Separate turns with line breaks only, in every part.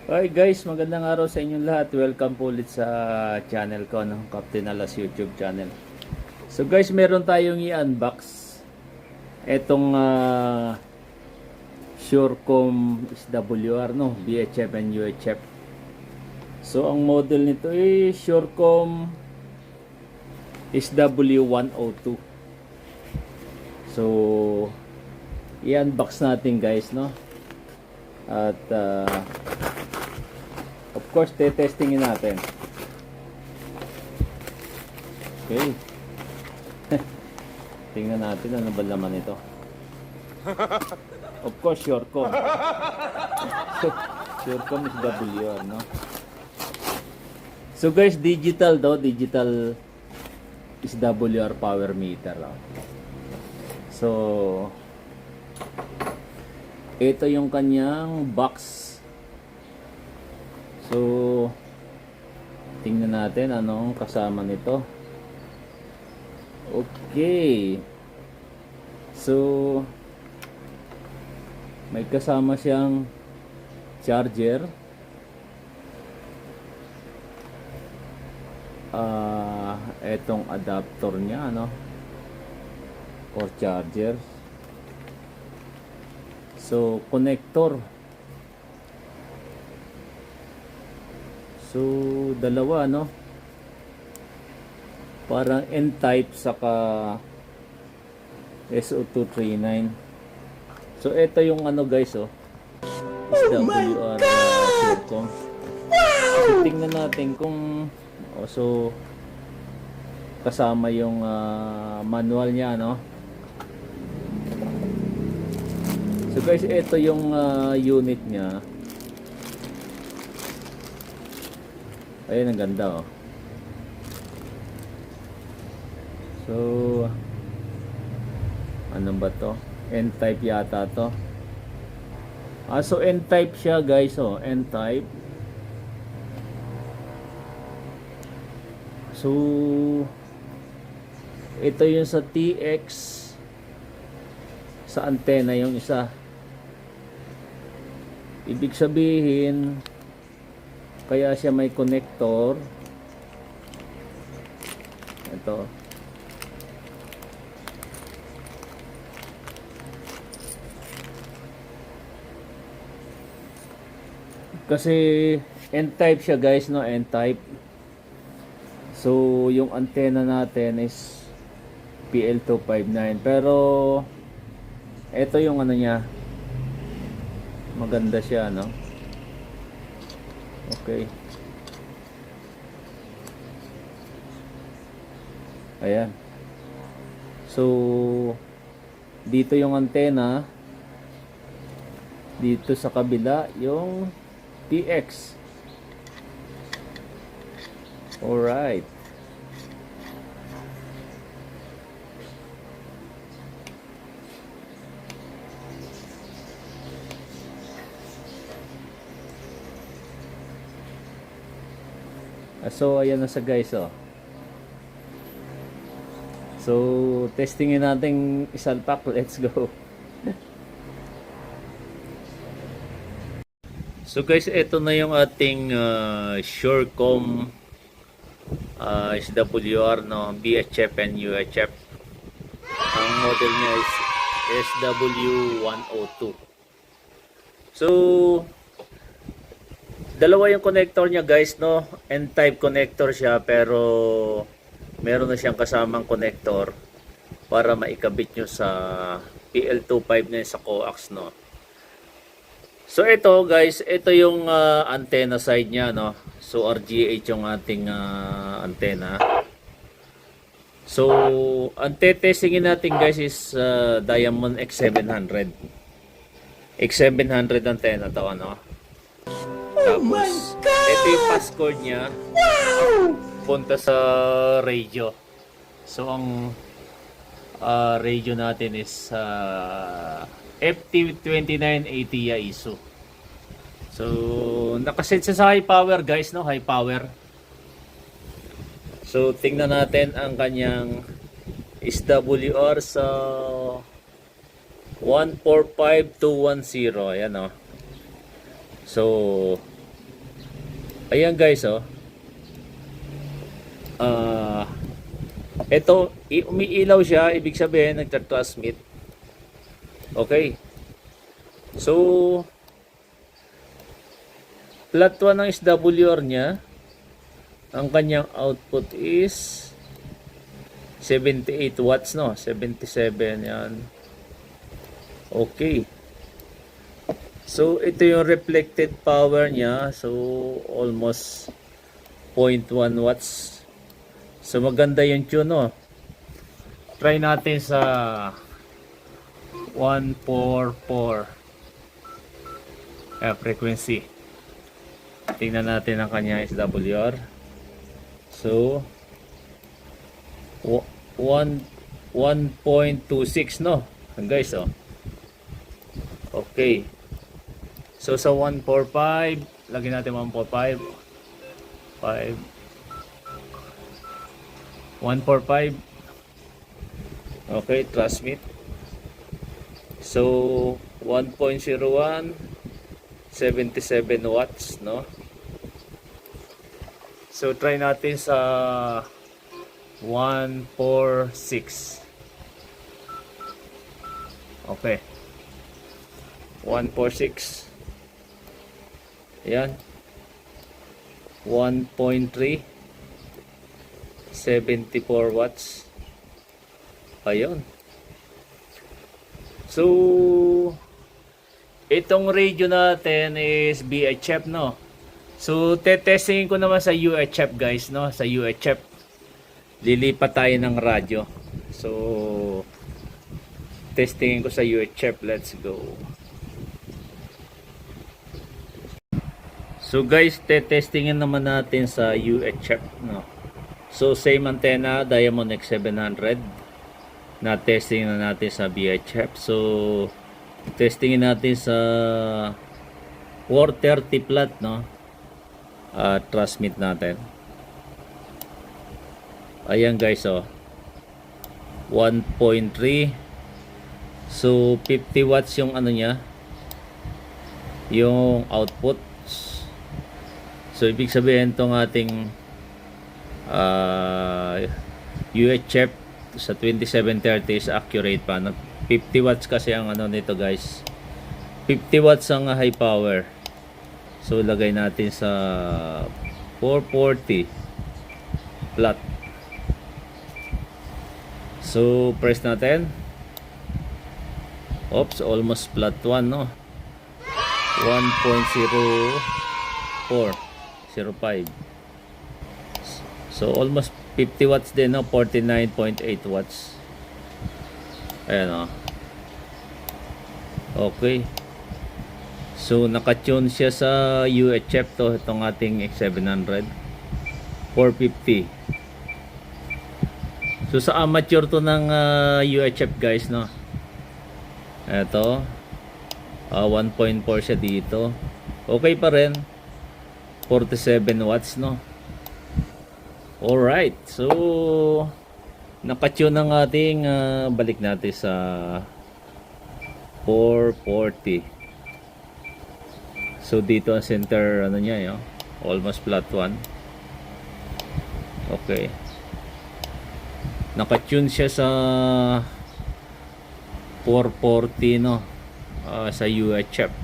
Hi guys, magandang araw sa inyong lahat. Welcome po ulit sa channel ko, no? Captain Alas YouTube channel. So guys, meron tayong i-unbox. Etong Surecom SWR, no? VHF and UHF. So ang model nito ay Surecom SW102. So i-unbox natin guys, no? At of course, testingin natin. Okay. Tingnan natin ano ba laman ito. Of course, Surecom. Surecom is WR, no? So guys, digital daw, digital is WR power meter. So, ito yung kanyang box. So, tingnan natin anong kasama nito. Okay. So, may kasama siyang charger. Etong adapter niya, ano? For charger. So, connector. So, dalawa, no? Parang N-type saka SO239. So, ito yung ano guys, oh. SWR Surecom. So, tingnan natin kung so kasama yung manual niya, no? So guys, ito yung unit niya. Ayun, ang ganda, oh. So, ano ba to? N-type yata to. So N-type siya guys, oh. N-type. So, ito yung sa TX. Sa antena yung isa. Ibig sabihin, kaya siya may connector. Ito. Kasi N-type siya guys, no? N-type. So, yung antena natin is PL259. Pero, ito yung ano niya. Maganda siya, no? Okay. Ayan. So, dito yung antena. Dito sa kabila, yung TX. Alright. So, ayan na sa guys, oh. So, testingin natin isalpak. Let's go. So guys, ito na yung ating Surecom SWR, no? VHF and UHF. Ang model niya is SW102. So, dalawa yung connector niya guys, no? N-type connector siya, pero meron na siyang kasamang connector para maikabit nyo sa PL259 sa coax, no? So ito guys, ito yung antenna side niya, no? So RGH yung ating antenna. So ang testingin natin guys is Diamond X700. X700 antenna to, ano? Tapos ito yung passcode niya. Punta sa radio. So ang radio natin is FT2980 ISO. So nakaset sa high power guys, no? High power. So tingnan natin ang kanyang SWR sa 145210. Ayan, oh. So Ayan guys, oh. Ah, ito, umiilaw siya, ibig sabihin nagta-transmit. Okay. So, flat 1 ng SWR niya, ang kanyang output is 78 watts, no? 77 yan. Okay. So, ito yung reflected power niya. So, almost 0.1 watts. So, maganda yung tune, no? Try natin sa 144 frequency. Tingnan natin ang kanya SWR. So, 1.26, no? Guys, oh. Okay. So sa 145, lagyan natin 145. 145. Okay, transmit. So 1.01, 77 watts, no? So try natin sa 146. Okay. 146. Ayan. 1.3. 74 watts. Ayun. So, itong radio natin is VHF, no? So, tetestingin ko naman sa UHF, guys, no? Sa UHF. Lilipat tayo ng radyo. So, testingin ko sa UHF. Let's go. So guys, testingin naman natin sa UHF, no? So same antenna, Diamond X700. Na testing na natin sa VHF. So testingin natin sa 430 flat, no? Transmit natin. Ayan guys, oh. 1.3. So 50 watts yung ano niya, yung output. So ibig sabihin itong ating UHF sa 2730 is accurate pa, no? 50 watts kasi ang ano nito guys, 50 watts ang high power. So lagay natin sa 440 flat. So press natin. Oops, almost flat 1, no? 1.04 05. So almost 50 watts din, no? 49.8 watts. Ayan, oh. Okay. So nakatune siya sa UHF to, itong ating X700 450. So sa amateur to ng UHF guys, no? Ito 1.4 siya dito. Okay pa rin. 47 watts, no? Alright, so nakatune ng ating balik natin sa 440. So dito ang center ano niya, yo, almost flat 1. Okay, nakatune siya sa 440, no? Sa UHF.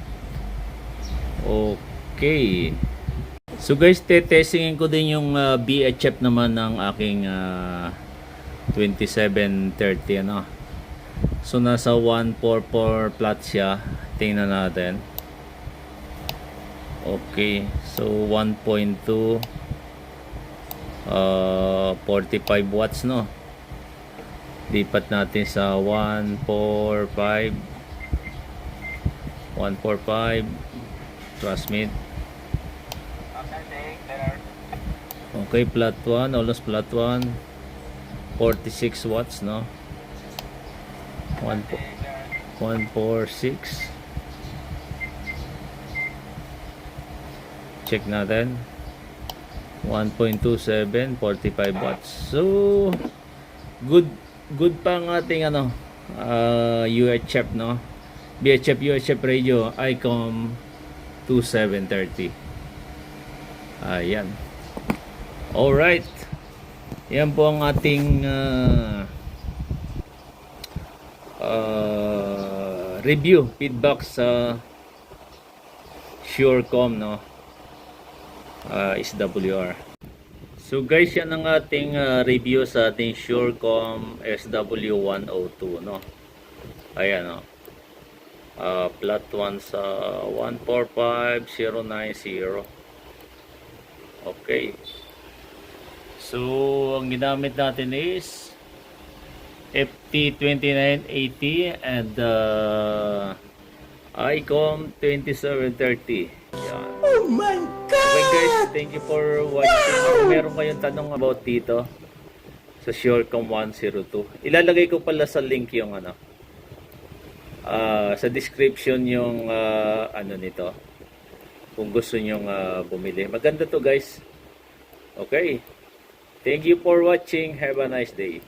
Okay. So guys, testingin ko din yung VHF naman ng aking 2730, ano. So nasa 144 flat siya. Tingnan natin. Okay, so 1.2 45 watts, no? Lipat natin sa 145 transmit. Okay, flat 1, almost flat 1, 46 watts, no? 146. Check natin. 1.27, 45 watts. So good pa ang ating ano, UHF, no? UHF radio ICOM 2730. Ayan. Alright. Yan po ang ating review, feedback sa Surecom, no? SWR. So guys, yan ang ating review sa ating Surecom SW102, no? Ayan, no? Plot 1 sa 145090. Okay. So, ang ginamit natin is FT2980 and ICOM 2730. Yan.
Oh my God!
Okay guys, thank you for watching. Kung meron kayong tanong about dito sa Surecom 102, ilalagay ko pala sa link yung sa description yung nito kung gusto nyong bumili. Maganda to guys. Okay. Thank you for watching. Have a nice day.